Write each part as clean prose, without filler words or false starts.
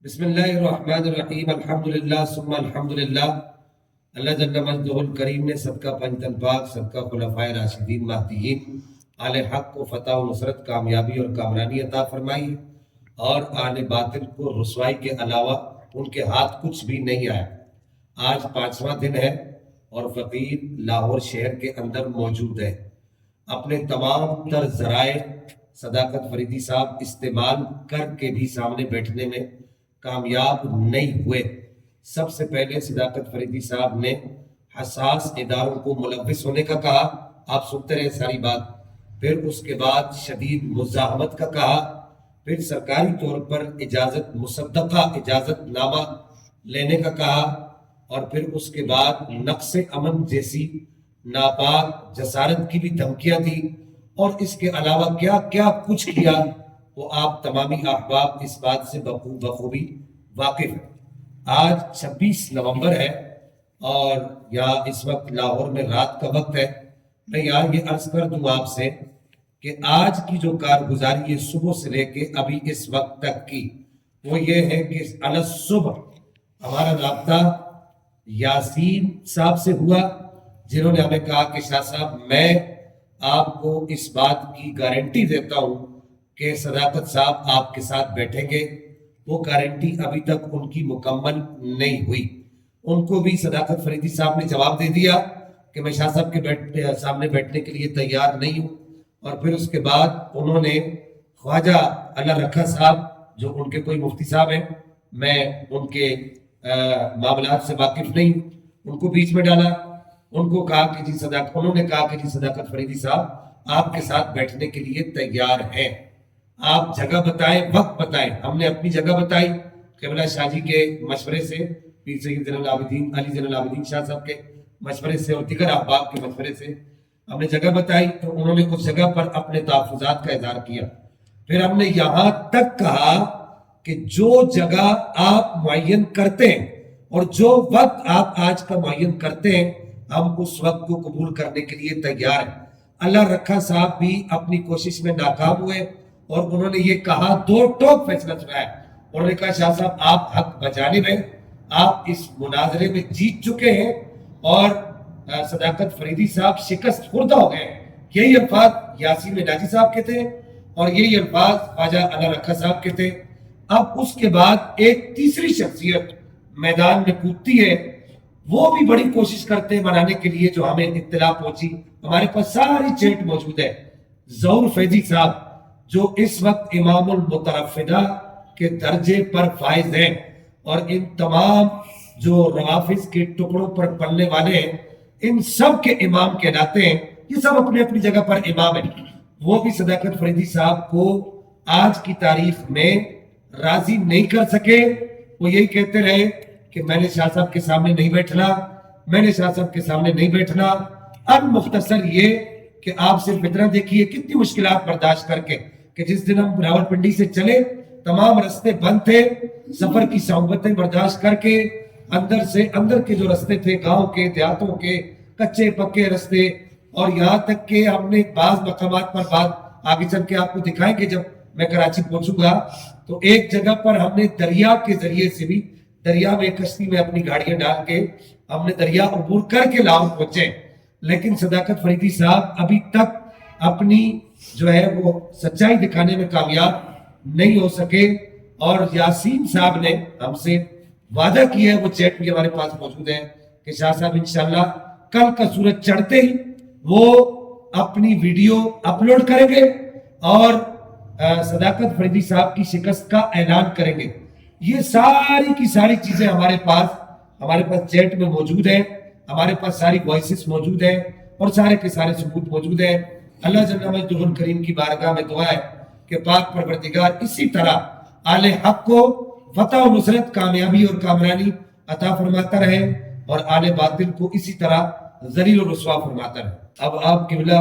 بسم اللہ الرحمن الرحیم الحمدللہ ثم الحمدللہ۔ اللہ جل مجدہ الکریم نے صدقہ پنجتن پاک، صدقہ خلفائے راشدین مہدیین، آل حق کو فتح و نصرت، کامیابی اور کامرانی عطا فرمائی، اور آل باطل کو رسوائی کے علاوہ ان کے ہاتھ کچھ بھی نہیں آیا۔ آج 5واں دن ہے اور فقیر لاہور شہر کے اندر موجود ہے۔ اپنے تمام تر ذرائع صداقت فریدی صاحب استعمال کر کے بھی سامنے بیٹھنے میں کامیاب نہیں ہوئے۔ سب سے پہلے صداقت فریدی صاحب نے حساس اداروں کو ملوث ہونے کا کہا، آپ سنتے رہے ساری بات۔ پھر اس کے بعد شدید مزاحمت کا کہا، پھر سرکاری طور پر اجازت مصدقہ اجازت نامہ لینے کا کہا، اور پھر اس کے بعد نقص امن جیسی ناپاک جسارت کی بھی دھمکیاں دی، اور اس کے علاوہ کیا کیا کچھ کیا وہ آپ تمامی احباب اس بات سے بخوبی واقف ہیں۔ آج 26 نومبر ہے اور یہاں اس وقت لاہور میں رات کا وقت ہے۔ میں یہاں یہ عرض کر دوں آپ سے کہ آج کی جو کارگزاری ہے صبح سے لے کے ابھی اس وقت تک کی، وہ یہ ہے کہ صبح ہمارا رابطہ یاسین صاحب سے ہوا، جنہوں نے ہمیں کہا کہ شاہ صاحب میں آپ کو اس بات کی گارنٹی دیتا ہوں کہ صداقت صاحب آپ کے ساتھ بیٹھیں گے۔ وہ گارنٹی ابھی تک ان کی مکمل نہیں ہوئی۔ ان کو بھی صداقت فریدی صاحب نے جواب دے دیا کہ میں شاہ صاحب کے سامنے بیٹھنے کے لیے تیار نہیں ہوں، اور پھر اس کے بعد انہوں نے خواجہ اللہ رکھا صاحب جو ان کے کوئی مفتی صاحب ہیں، میں ان کے معاملات سے واقف نہیں ہوں، ان کو بیچ میں ڈالا۔ ان کو کہا کہ جی انہوں نے کہا کہ جی صداقت فریدی صاحب آپ کے ساتھ بیٹھنے کے لیے تیار ہیں، آپ جگہ بتائیں، وقت بتائیں۔ ہم نے اپنی جگہ بتائی، قبلہ شاہ جی کے مشورے سے، پیر سید زین العابدین علی زین العابدین شاہ صاحب کے مشورے سے اور دیگر احباب کے مشورے سے ہم نے جگہ بتائی، تو انہوں نے اس جگہ پر اپنے تحفظات کا اظہار کیا۔ پھر ہم نے یہاں تک کہا کہ جو جگہ آپ معین کرتے ہیں اور جو وقت آپ آج کا معین کرتے ہیں، ہم اس وقت کو قبول کرنے کے لیے تیار ہیں۔ اللہ رکھا صاحب بھی اپنی کوشش میں ناکام ہوئے، اور انہوں نے یہ کہا، دو ٹوک فیصلہ سنایا۔ انہوں نے کہا شاہ صاحب آپ حق بجانب ہیں، آپ اس مناظرے میں جیت چکے ہیں، اور صداقت فریدی صاحب شکست خوردہ ہو گئے۔ یہی الفاظ یاسین ناجی صاحب کے تھے، اور یہی الفاظ خواجہ اللہ رکھا صاحب کے تھے۔ اب اس کے بعد ایک تیسری شخصیت میدان میں کودتی ہے، وہ بھی بڑی کوشش کرتے ہیں بنانے کے لیے، جو ہمیں اطلاع پہنچی، ہمارے پاس ساری چیٹ موجود ہے۔ ظہور فیضی صاحب جو اس وقت امام المترفدہ کے درجے پر فائز ہیں، اور ان تمام جو روافظ کے ٹکڑوں پر پلنے والے ہیں، ان سب کے امام کہلاتے ہیں۔ یہ سب اپنے اپنی جگہ پر امام ہیں۔ وہ بھی صداقت فریدی صاحب کو آج کی تاریخ میں راضی نہیں کر سکے۔ وہ یہی کہتے رہے کہ میں نے شاہ صاحب کے سامنے نہیں بیٹھنا، میں نے شاہ صاحب کے سامنے نہیں بیٹھنا۔ اب مختصر یہ کہ آپ صرف اتنا دیکھیے کتنی مشکلات برداشت کر کے، کہ جس دن ہم راولپنڈی سے چلے تمام رستے بند تھے، سفر کی صعوبتیں برداشت کر کے اندر کے جو رستے تھے، گاؤں کے، دیہاتوں کے کچے پکے رستے، اور یہاں تک کہ ہم نے بعض مقامات پر بات آگے چل کے آپ کو دکھائیں گے جب میں کراچی پہنچوں گا، تو ایک جگہ پر ہم نے دریا کے ذریعے سے بھی، دریا میں کشتی میں اپنی گاڑیاں ڈال کے ہم نے دریا عبور کر کے لاہور پہنچے۔ لیکن صداقت فریدی صاحب ابھی تک اپنی جو ہے وہ سچائی دکھانے میں کامیاب نہیں ہو سکے، اور یاسین صاحب نے ہم سے وعدہ کیا ہے، وہ چیٹ بھی ہمارے پاس موجود ہے، کہ شاہ صاحب انشاءاللہ کل کا سورج چڑھتے ہی وہ اپنی ویڈیو اپلوڈ کریں گے اور صداقت فریدی صاحب کی شکست کا اعلان کریں گے۔ یہ ساری کی ساری چیزیں ہمارے پاس چیٹ میں موجود ہیں، ہمارے پاس ساری وائسز موجود ہیں، اور سارے کے سارے ثبوت موجود ہیں۔ اللہ جل مجدہ الکریم کی بارگاہ میں دعا ہے کہ پاک پروردگار اسی طرح آل حق کو فتح و نصرت، کامیابی اور کامرانی عطا فرماتا رہے، اور آل باطل کو اسی طرح ذلیل و رسوا فرماتا رہے۔ اب آپ قبلہ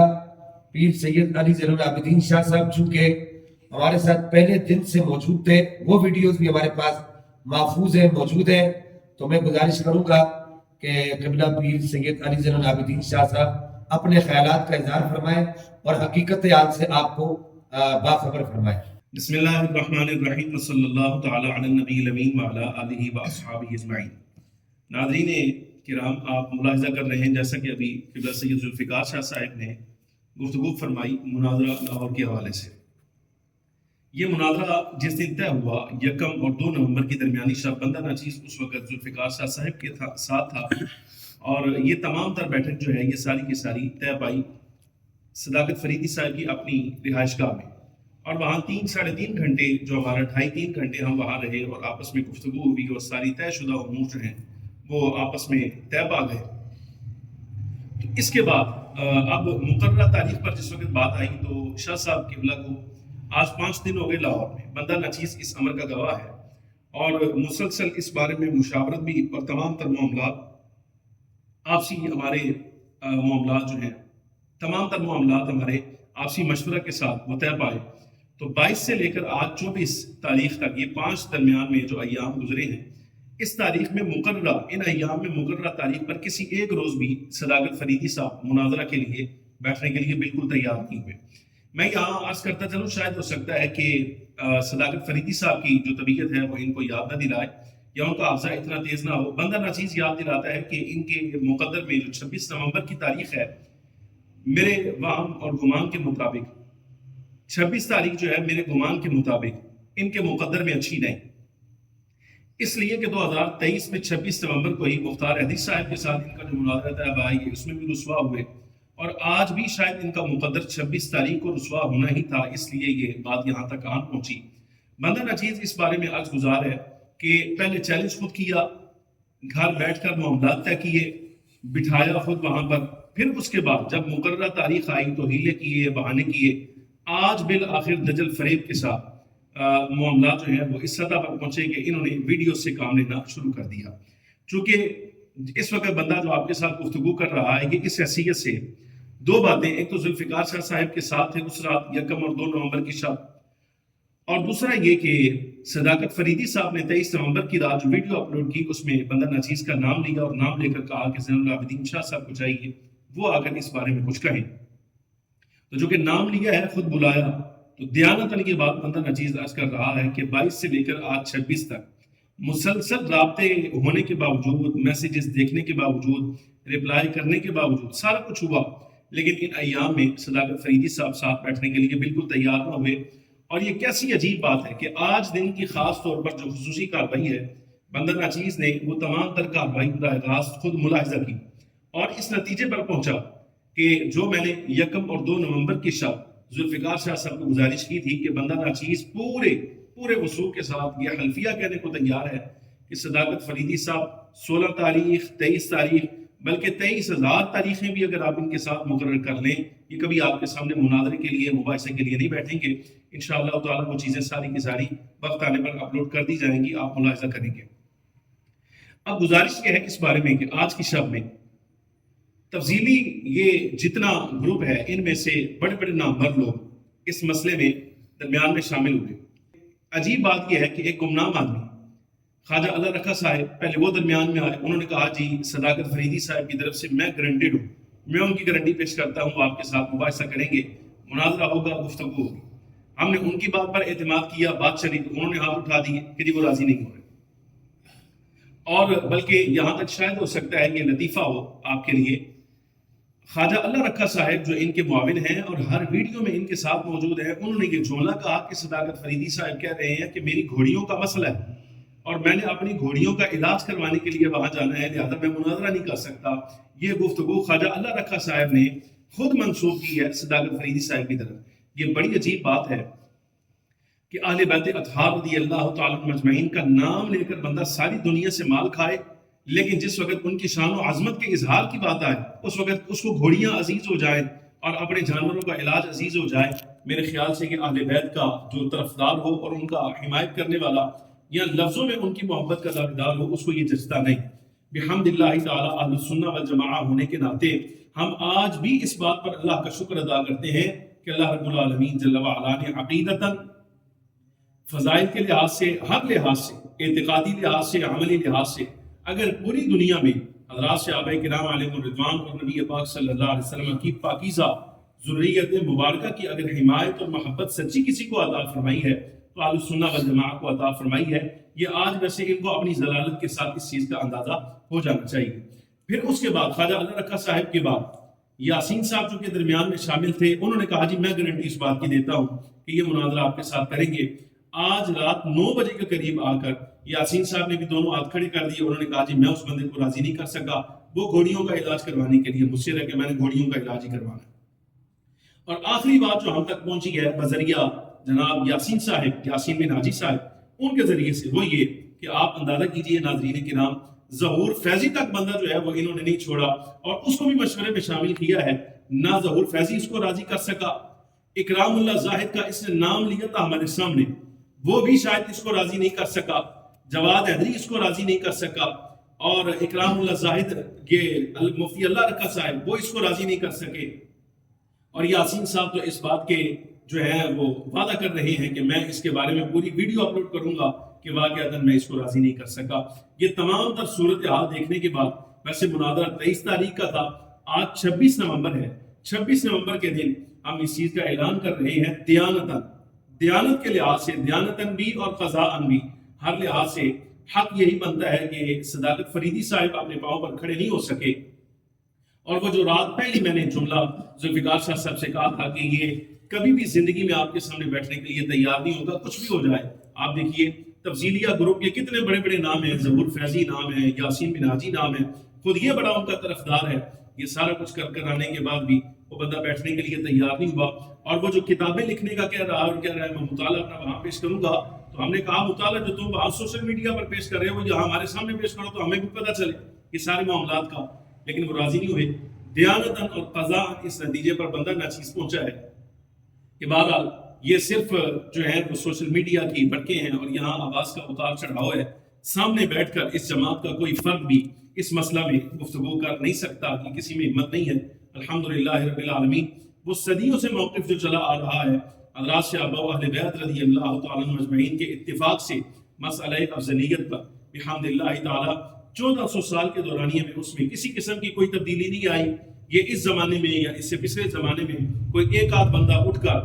پیر سید علی زین العابدین شاہ صاحب چونکہ ہمارے ساتھ پہلے دن سے موجود تھے، وہ ویڈیوز بھی ہمارے پاس محفوظ ہیں، موجود ہیں، تو میں گزارش کروں گا کہ قبلہ پیر سید علی زین العابدین شاہ صاحب اپنے خیالات کا اظہار فرمائیں اور حقیقت حال سے آپ کو باخبر فرمائیں۔ بسم اللہ الرحمن الرحیم وصلی اللہ تعالی علی النبی الامین وعلی آلہ واصحابہ اجمعین۔ ناظرین کرام، آپ ملاحظہ کر رہے ہیں جیسا کہ ابھی قبلہ سید ذوالفقار شاہ صاحب نے گفتگو فرمائی مناظرہ لاہور کے حوالے سے۔ یہ مناظرہ جس دن طے ہوا 1 اور 2 نومبر کی درمیانی شب، بندہ ناچیز اس وقت ذوالفقار شاہ صاحب کے ساتھ تھا، اور یہ تمام تر بیٹھک جو ہے یہ ساری کی ساری طے پائی صداقت فریدی صاحب کی اپنی رہائش گاہ میں، اور وہاں 3-3.5 گھنٹے جو ہمارا 2.5-3 گھنٹے ہم وہاں رہے اور آپس میں گفتگو ہوئی اور ساری طے شدہ امور جو ہیں وہ آپس میں طے پا گئے۔ تو اس کے بعد اب مقررہ تاریخ پر جس وقت بات آئی تو شاہ صاحب قبلہ کو آج 5 دن ہو گئے لاہور میں، بندہ ناچیز اس امر کا گواہ ہے، اور مسلسل اس بارے میں مشاورت بھی اور تمام تر معاملات آپسی ہمارے معاملات جو ہیں تمام تر معاملات ہمارے آپسی مشورہ کے ساتھ وہ طے پائے۔ تو 22 سے لے کر آج 24 تاریخ تک یہ 5 درمیان میں جو ایام گزرے ہیں، اس تاریخ میں مقررہ ان ایام میں مقررہ تاریخ پر کسی ایک روز بھی صداقت فریدی صاحب مناظرہ کے لیے بیٹھنے کے لیے بالکل تیار نہیں ہوئے۔ میں یہاں عرض کرتا چلوں، شاید ہو سکتا ہے کہ صداقت فریدی صاحب کی جو طبیعت ہے وہ ان کو یاد نہ دلائے یا ان کا حافظہ اتنا تیز نہ ہو۔ بندہ ناچیز یاد دلاتا ہے کہ ان کے مقدر میں جو 26 نومبر کی تاریخ ہے، میرے وہم اور گمان کے مطابق 26 تاریخ جو ہے میرے گمان کے مطابق ان کے مقدر میں اچھی نہیں، اس لیے کہ 2023 میں 26 نومبر کو ہی مختار حدیث صاحب کے ساتھ ان کا جو مناظرہ طے پائی ہے اس میں بھی رسوا ہوئے، اور آج بھی شاید ان کا مقدر 26 تاریخ کو رسوا ہونا ہی تھا، اس لیے یہ بات یہاں تک آن پہنچی۔ بندہ ناچیز اس بارے میں عرض گزار ہے کہ پہلے چیلنج خود کیا، گھر بیٹھ کر معاملات طے کیے، بٹھایا خود وہاں پر، پھر اس کے بعد جب مقررہ تاریخ آئی تو ہیلے کیے، بہانے کیے، آج بالآخر دجل فریب کے ساتھ معاملات جو ہیں وہ اس سطح پر پہنچے کہ انہوں نے ویڈیو سے کام لینا شروع کر دیا۔ چونکہ اس وقت بندہ جو آپ کے ساتھ گفتگو کر رہا ہے یہ اس حیثیت سے 2 باتیں، ایک تو ذوالفقار شاہ صاحب کے ساتھ تھے اس رات 1 اور 2 نومبر کی شب، اور دوسرا یہ کہ صداقت فریدی صاحب نے 23 نومبر کی رات جو ویڈیو اپلوڈ کی اس میں بندہ ناچیز کا نام لیا اور نام لے کر کہا کہ زین العابدین شاہ صاحب کو چاہیے وہ آ کر اس بارے میں کچھ کہیں۔ تو جو کہ نام لیا ہے، خود بلایا، تو دیانتاً یہ بات بندہ ناچیز عرض کر رہا ہے کہ 22 سے لے کر آج 26 تک مسلسل رابطے ہونے کے باوجود، میسیجز دیکھنے کے باوجود، رپلائی کرنے کے باوجود سارا کچھ ہوا، لیکن ان ایام میں صداقت فریدی صاحب ساتھ بیٹھنے کے لیے بالکل تیار نہ ہوئے۔ اور یہ کیسی عجیب بات ہے کہ آج دن کی خاص طور پر جو خصوصی کارروائی ہے، بندہ ناچیز نے وہ تمام تر کارروائی براہ راست خود ملاحظہ کی اور اس نتیجے پر پہنچا کہ جو میں نے 1 اور 2 نومبر کی شب ذوالفقار شاہ صاحب کو گزارش کی تھی کہ بندہ ناچیز پورے وثوق کے ساتھ یہ حلفیہ کہنے کو تیار ہے کہ صداقت فریدی صاحب 16 تاریخ 23 تاریخ بلکہ 23,000 تاریخیں بھی اگر آپ ان کے ساتھ مقرر کر لیں، یہ کبھی آپ کے سامنے مناظرے کے لیے، مباحثے کے لیے نہیں بیٹھیں گے۔ انشاءاللہ تعالیٰ وہ چیزیں ساری کی ساری وقت آنے پر اپلوڈ کر دی جائیں گی، آپ ملاحظہ کریں گے۔ اب گزارش یہ ہے اس بارے میں کہ آج کی شب میں تفضیلی یہ جتنا گروپ ہے ان میں سے بڑے بڑے نامور لوگ اس مسئلے میں درمیان میں شامل ہوئے۔ عجیب بات یہ ہے کہ ایک گمنام آدمی خواجہ اللہ رکھا صاحب پہلے وہ درمیان میں آئے، انہوں نے کہا جی صداقت فریدی صاحب کی طرف سے میں گارنٹیڈ ہوں، میں ان کی گارنٹی پیش کرتا ہوں، آپ کے ساتھ مباحثہ کریں گے، مناظرہ ہوگا، گفتگو ہوگی۔ ہم نے ان کی بات پر اعتماد کیا، بات چلی تو انہوں نے ہاتھ اٹھا دیے کہ جی وہ راضی نہیں ہو رہے، اور بلکہ یہاں تک شاید ہو سکتا ہے یہ لطیفہ ہو آپ کے لیے، خواجہ اللہ رکھا صاحب جو ان کے معاون ہیں اور ہر ویڈیو میں ان کے ساتھ موجود ہیں، انہوں نے یہ جملہ کہا کہ صداقت فریدی صاحب کہہ رہے ہیں کہ میری گھوڑیوں کا مسئلہ ہے اور میں نے اپنی گھوڑیوں کا علاج کروانے کے لیے وہاں جانا ہے، لہذا میں مناظرہ نہیں کر سکتا۔ یہ گفتگو خواجہ اللہ رکھا صاحب نے خود منسوب کی ہے صداقت فریدی صاحب کی طرف۔ یہ بڑی عجیب بات ہے کہ اہل بیت اطہار رضی اللہ تعالیٰ مجمعین کا نام لے کر بندہ ساری دنیا سے مال کھائے، لیکن جس وقت ان کی شان و عظمت کے اظہار کی بات آئے اس وقت اس کو گھوڑیاں عزیز ہو جائیں اور اپنے جانوروں کا علاج عزیز ہو جائے۔ میرے خیال سے کہ اہل بیت کا جو طرفدار ہو اور ان کا حمایت کرنے والا یا لفظوں میں ان کی محبت کا دعویدار ہو، اس کو یہ جچتا نہیں۔ بحمد اللہ تعالیٰ اہل السنہ والجماعہ ہونے کے ناطے ہم آج بھی اس بات پر اللہ کا شکر ادا کرتے ہیں کہ اللہ رب العالمین جل وعلا نے عقیدتاً، فضائل کے لحاظ سے، ہر لحاظ سے، اعتقادی لحاظ سے، عملی لحاظ سے، اگر پوری دنیا میں حضرات صحابہ کرام علیہم الرضوان اور نبی پاک صلی اللہ علیہ وسلم کی پاکیزہ ذریت مبارکہ کی اگر حمایت اور محبت سچی کسی کو عطا فرمائی ہے تو اہل سنہ والجماعہ کو عطا فرمائی ہے. یہ آج ویسے ان کو اپنی ضلالت کے ساتھ اس چیز کا اندازہ ہو جانا چاہیے. پھر اس کے بعد خواجہ اللہ رکھا صاحب کے بعد یاسین صاحب جو کہ درمیان میں شامل تھے، انہوں نے کہا جی میں گارنٹی اس بات کی دیتا ہوں کہ یہ مناظرہ آپ کے ساتھ کریں گے. آج رات 9 بجے کے قریب آ کر یاسین صاحب نے بھی دونوں ہاتھ کھڑے کر دیے. انہوں نے کہا جی میں اس بندے کو راضی نہیں کر سکا، وہ گھوڑیوں کا علاج کروانے کے لیے مجھ سے رہ کہ میں نے گھوڑیوں کا علاج ہی کروانا ہے. اور آخری بات جو ہم تک پہنچی ہے بذریعہ جناب یاسین صاحب، یاسین بن حاجی صاحب، ان کے ذریعے سے، وہ یہ کہ آپ اندازہ کیجئے ناظرین کرام، ظہور فیضی تک بندہ جو ہے وہ انہوں نے نہیں چھوڑا اور اس کو بھی مشورے میں شامل کیا ہے. نہ ظہور فیضی اس کو راضی کر سکا، اکرام اللہ زاہد کا اس نے نام لیا تھا ہمارے سامنے، وہ بھی شاید اس کو راضی نہیں کر سکا. جواد حیدری اس کو راضی نہیں کر سکا، اور اکرام اللہ زاہد یہ مفتی اللہ رکھا صاحب وہ اس کو راضی نہیں کر سکے. اور یاسین صاحب تو اس بات کے جو ہے وہ وعدہ کر رہے ہیں کہ میں اس کے بارے میں پوری ویڈیو اپلوڈ کروں گا کہ واقعتاً میں اس کو راضی نہیں کر سکا. یہ تمام تر صورتحال دیکھنے کے بعد، ویسے مناظرہ 23 تاریخ کا تھا، آج 26 نومبر ہے. 26 نومبر کے دن ہم اس چیز کا اعلان کر رہے ہیں دیانت کے لحاظ سے، دیانتاً بھی اور قضاءً بھی، ہر لحاظ سے حق یہی بنتا ہے کہ صداقت فریدی صاحب اپنے پاؤں پر کھڑے نہیں ہو سکے. اور وہ جو رات پہلی میں نے جملہ ذوالفقار شاہ صاحب سے کہا تھا کہ یہ کبھی بھی زندگی میں آپ کے سامنے بیٹھنے کے لیے تیار نہیں ہوگا، کچھ بھی ہو جائے. آپ دیکھیے تفضیلیہ گروپ کے کتنے بڑے بڑے نام ہیں، ظہور فیضی نام ہے، یاسین بن حاجی نام ہے، خود یہ بڑا ان کا طرفدار ہے. یہ سارا کچھ کر آنے کے بعد بھی وہ بندہ بیٹھنے کے لیے تیار نہیں ہوا. اور وہ جو کتابیں لکھنے کا کہہ رہا اور کہہ رہا ہے میں مطالعہ اپنا وہاں پیش کروں گا، تو ہم نے کہا مطالعہ جو تم وہاں سوشل میڈیا پر پیش کر رہے ہو یہاں ہمارے سامنے پیش کرو تو ہمیں بھی پتہ چلے یہ سارے معاملات کا. لیکن وہ راضی نہیں ہوئے. دیانتاً اور قضاءً اس نتیجے پر بندہ ناچیز پہنچا ہے کہ بہرحال یہ صرف جو ہے وہ سوشل میڈیا کی بٹکے ہیں اور یہاں آواز کا اتار چڑھاؤ ہے. سامنے بیٹھ کر اس جماعت کا کوئی فرد بھی اس مسئلہ میں گفتگو کر نہیں سکتا کہ کسی میں ہمت نہیں ہے. الحمدللہ رب العالمین. وہ صدیوں سے موقف جو چلا آ رہا ہے حضرات صحابہ و اہل بیت رضی اللہ تعالیٰ عنہ اجمعین کے اتفاق سے مسئلہ افضلیت پر بحمدللہ تعالیٰ 1400 سال کے دورانیے میں اس میں کسی قسم کی کوئی تبدیلی نہیں آئی. یہ اس زمانے میں یا اس سے پچھلے زمانے میں کوئی ایک آدھ بندہ اٹھ کر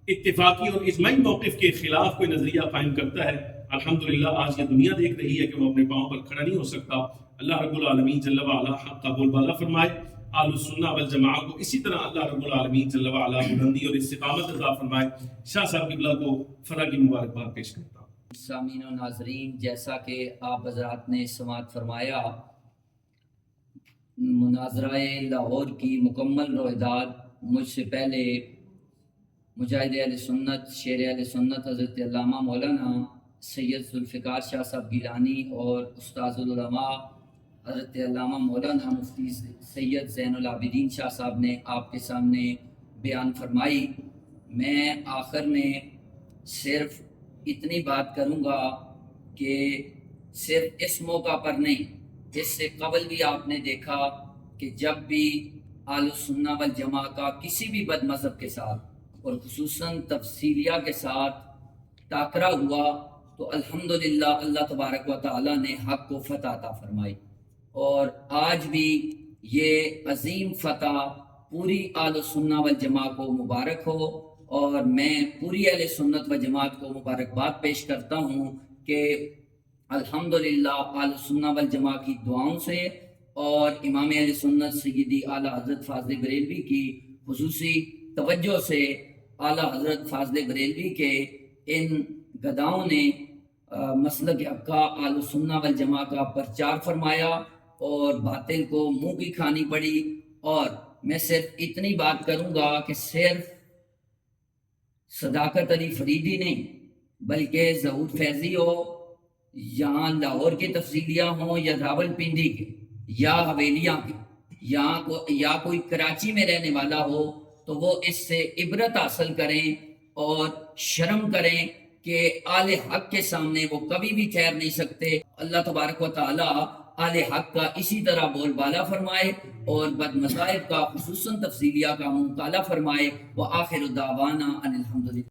اتفاقی اور اجماعی موقف کے خلاف کوئی نظریہ قائم کرتا ہے. الحمدللہ آج یہ دنیا دیکھ رہی ہے کہ وہ اپنے پاؤں پر کھڑا نہیں ہو سکتا. اللہ رب العالمین جل وعلا حق کا بول بالا فرمائے. اہل السنہ والجماعہ کو اسی طرح اللہ رب العالمین جل وعلا بلندی اور استقامت عطا فرمائے. شاہ صاحب قبلہ کو فرح کی مبارکباد پیش کرتا ہوں. سامعین و ناظرین، جیسا کہ آپ حضرات نے سماعت فرمایا، مناظرہ لاہور کی مکمل رویداد مجھ سے پہلے مجاہد اہل سنت، شیر اہل سنت حضرت علامہ مولانا سید ذوالفقار شاہ صاحب گیلانی اور استاذ العلماء حضرت علامہ مولانا مفتی سید زین العابدین شاہ صاحب نے آپ کے سامنے بیان فرمائی. میں آخر میں صرف اتنی بات کروں گا کہ صرف اس موقع پر نہیں، اس سے قبل بھی آپ نے دیکھا کہ جب بھی اہل السنہ والجماعہ کا کسی بھی بد مذہب کے ساتھ اور خصوصاً تفصیلیہ کے ساتھ ٹاکرا ہوا تو الحمدللہ اللہ تبارک و تعالیٰ نے حق کو فتح عطا فرمائی. اور آج بھی یہ عظیم فتح پوری اہل السنہ والجماعہ کو مبارک ہو، اور میں پوری اہل سنت و جماعت کو مبارکباد پیش کرتا ہوں کہ الحمدللہ اہل السنہ والجماعہ کی دعاؤں سے اور امام اہل سنت سیدی اعلیٰ حضرت فاضل بریلوی کی خصوصی توجہ سے اعلیٰ حضرت فاضل بریلوی کے ان گداؤں نے مسلک حق کا اہل السنہ والجماعہ کا پرچار فرمایا اور باطل کو منہ کی کھانی پڑی. اور میں صرف اتنی بات کروں گا کہ صرف صداقت علی فریدی نہیں بلکہ ظہور فیضی ہو، یہاں لاہور کے تفصیلیہ ہوں یا راول پنڈی کے یا حویلیاں کے یا کوئی کراچی میں رہنے والا ہو، تو وہ اس سے عبرت حاصل کریں اور شرم کریں کہ آل حق کے سامنے وہ کبھی بھی ٹھہر نہیں سکتے. اللہ تبارک و تعالی آل حق کا اسی طرح بول بالا فرمائے اور بد مذاہب کا خصوصاً تفصیلیہ کا مطالعہ فرمائے. وآخر دعوانا ان الحمدللہ.